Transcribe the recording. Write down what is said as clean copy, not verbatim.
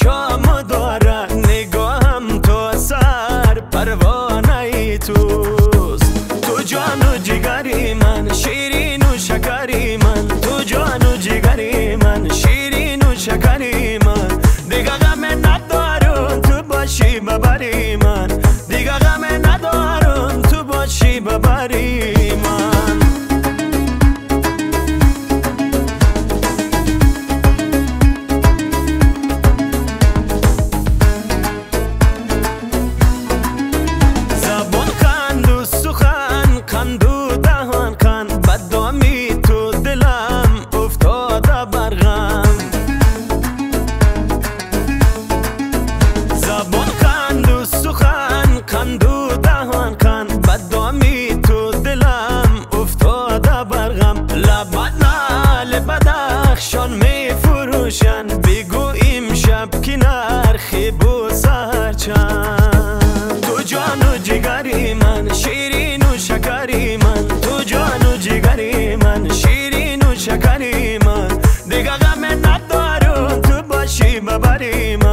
شام داره نگاهم تو سر پروانه ای توست. تو جان و جگری من شیرین و شکری من، تو جان و جگری من شیرین و شکری من. دیگه غم ندارم تو باشی ببری من، دیگه غم ندارم تو باشی ببری من. زبان کند و سخن کند و دهان کند، بدنامی تو دلم افتاده بر غم. زبان کند و سخن کند و دهان کند، بدنامی تو دلم افتاده بر غم. لبت نال بدخشان می فروشن، بگو امشب که نرخی بو سهر چند. تو جان و جگری من شیرین و شکری من، تو جان و جگری من شیرین و شکری من. دیگه غم ندارم تو باشی ببری من.